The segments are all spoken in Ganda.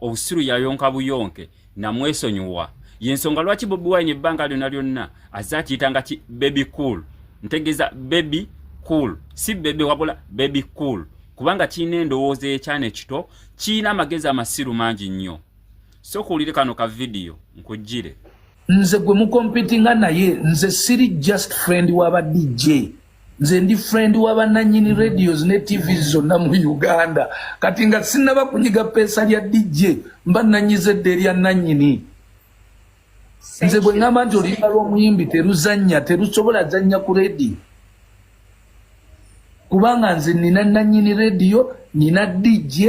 obusiru yayonka buyonke namwesonyiwa. Yensonga lwaki Bobi Wine ebbanga lyonna lyonna azakiyitanga ki baby cool. Ntegeeza baby cool, si baby wabula baby cool, kubanga kiina endowooza ekyana ekito, kiina amagezi amasiru mangi nnyo. So kuwulire kano ka video nkujjire. Nze gwe mukompetinga naye, nze siri just friend waba DJ, nze ndi friend waba nanyini radios ne TV zonna mu Uganda. Kati nga sinaba kunyiga pesa lya DJ, mba nanyize derya nanyini. Nze bwe ngamba nti oluyimba lw'omuyimbi teruzannya, terusobola zannya ku radio. Kubanga nze nina nanyini radio, nina DJ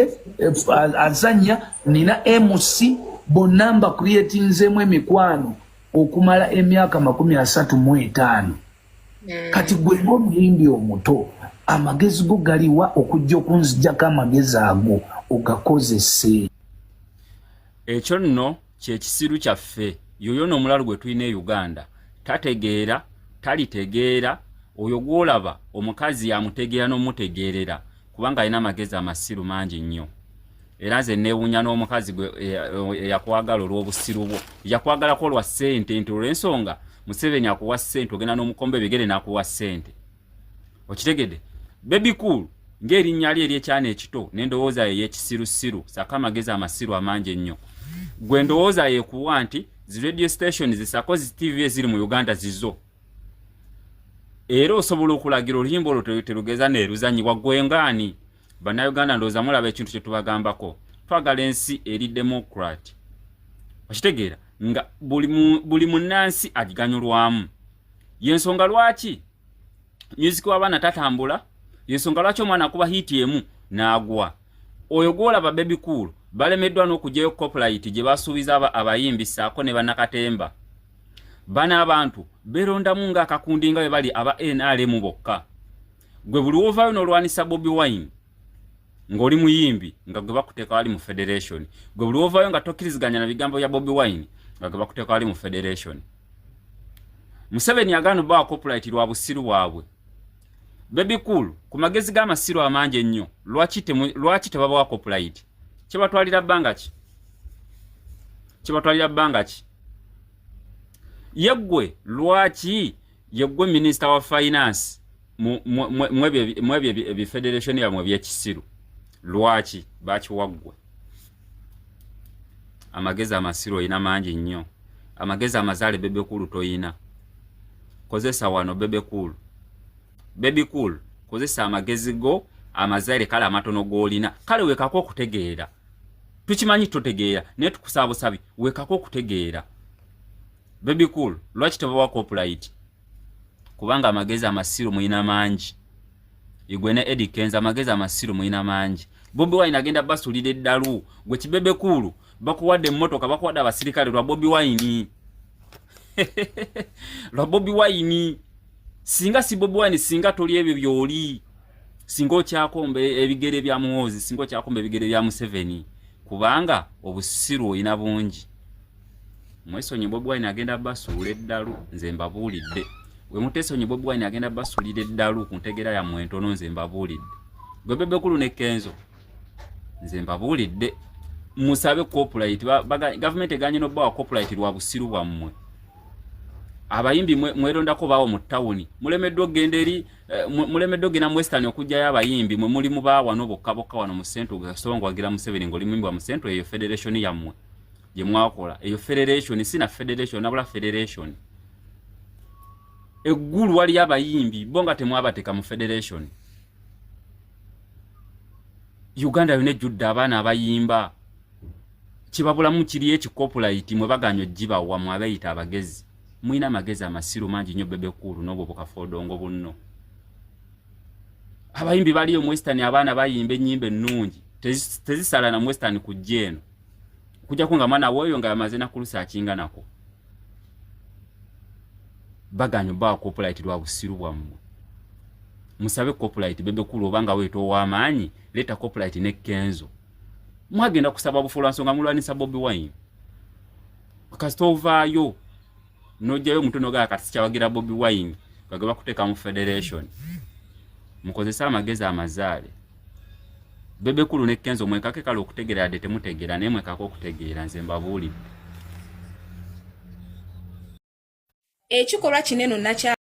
azanya, nina MC, bonamba creating nzemu emikwano okumala emyaka 35. Kati gwe ng'omuyimbi omuto, amagezi go galiwa okujja okunzijjako amagezi ago ogakozese. Ekyo nno kyekisiru kyaffe. Yoyo n'omulalu gwe tulina e Uganda. Tategeera, talitegeera, oyo gw'olaba omukazi yamutegeera n'omutegeerera, kubanga alina amagezi amasiru mangi nnyo. Era nze neewuunya n'omukazi gwe yakwagala olw'obusiru bwo. Yakwagalako olwa ssente, nti olw'ensonga Museveni akuwa ssente, ogenda n'omukomba ebigere n'akuwa ssente. Okitegedde? Baby Cool ng'erinnya lye ery'ekyana ekito n'endowooza ye ey'ekisirusiru, saka amagezi amasiru amangi ennyo. Gwe endowooza yeekuwa nti zi radio station zisako zi TV eziri mu Uganda zizo. Era osobola okulagira oluyimba olwo terugeza neeruzanyibwa gwe ngaani. Bannayuganda ndowooza mulaba ekintu kye tubagambako. Twagala ensi eri Democrat. Okitegeera nga buli munnansi agiganyulwamu. Yensonga lwaki music w'abaana tatambula, yensonga lwaki omwana akuba hiti emu n'agwa. Oyo gw'olaba Baby Cool balemeddwa n'okugyayo copyright gye basuubiza abayimbi ssaako ne bannakatemba. Bana abantu berondamu ng'akakundi nga bwe bali aba NRM bokka. Gwe buli wovaayo n'olwanisa Bobi Wine ng'oli muyimbi nga gwe bakuteeka wali mu Federation. Gwe buli wovaayo nga tokkiriziganya na bigambo bya Bobi Wine nga gwe bakuteeka wali mu Federation. Museveni agaana obbawa copyright lwa busiru bwabwe. Baby Cool ku magezi g'amasiru amangi ennyo, lwaki tebabawa copyright? Kibatwalira bbanga ki? Kibatwalira bbanga ki? Yeggwe lwaki yeggwe Minister wa Finance mwebyo ebifederation yamwe by'ekisiru, lwaki bakiwaggwe? Amagezi amasiru oyina mangi nnyo. Amagezi amazaale Baby Cool toyina. Kozesa wano Baby Cool. Baby Cool kozesa amagezi go amazaale kale amatono g'olina. Kale wekako okutegeera. Tukimanyi totegeera naye tukusaba busabi wekako okutegeera. Baby Cool lwaki tebawa copyright? Kubanga amagezi amasiru muyina mangi. Igwe ne Eddie Kenza amagezi amasiru muyina mangi. Bobi Wine agenda basulira eddalu, gwe Baby Cool bakuwadde emmotoka, bakuwadde abasirikale lwa Bobi Wine. Lwa Bobi Wine. Singa si Bobi Wine, singa toli ebyo byoli, singa okyakombe ebigere bya Muhoozi, singa okyakombe ebigere bya Museveni, kubanga obusiru oyina bungi. Mwesonyi Bobi Wine agenda basuula eddalu, nze mbabuulidde. We mutesonyi Bobi Wine agenda basuulira eddalu ku ntegera ya mwentono, nze mbabuulidde. Gwe Baby Cool ne Kenzo, nze mbabuulidde. Musabe copyright, government eganye n'obbawa copyright lwa busiru bwammwe. Abayimbi mwerondako bawo mu tawuni, mulemeddwa ogenda eri mulemeddwa ogenda mu Western okujjayo abayimbi mwe muli mu baawa n'obokka wano mu Central gasonga wagira Museveni ng'oli muyimbi wa mu Central, eyo federation yammwe gye mwakola. Eyo federation sina federation nabula federation. Eggulu wali abayimbi bonga temwabateeka mu federation. Uganda yone judde abaana abayimba. Kibabulamu kiri ekicopyright mwe baganywa jibawa mwe abayita abagezi. Mwina amagezi amasiru mangi nnyo Baby Cool n'obwo bukafodongo bunno. Abayimbi baliyo mu Western abaana bayimba ennyimba ennungi. Tezisala na mu Western kujja eno. Kujja kunga mwana woyo nga yamaze na kulusaakinga nako. Baganywa bawa copyright lwa busiru bwammwe. Musabe copyright Baby Cool obanga weeto w'amaanyi, leta copyright ne Kenzo. Mwagenda kusaba bufuula nsonga mulwanisa Bobi Wine. Kasita ovaayo n'ojjayo mutono ga kati kyawagira Bobi Wine bagaba kuteeka mu federation. Mukozesa amagezi amazaale. Bebekulu ne Kenzo mwekake kale okutegeera yadde temutegeera naye mwekake okutegeera nze mbabuulidde. Ekikolwa kinene nakya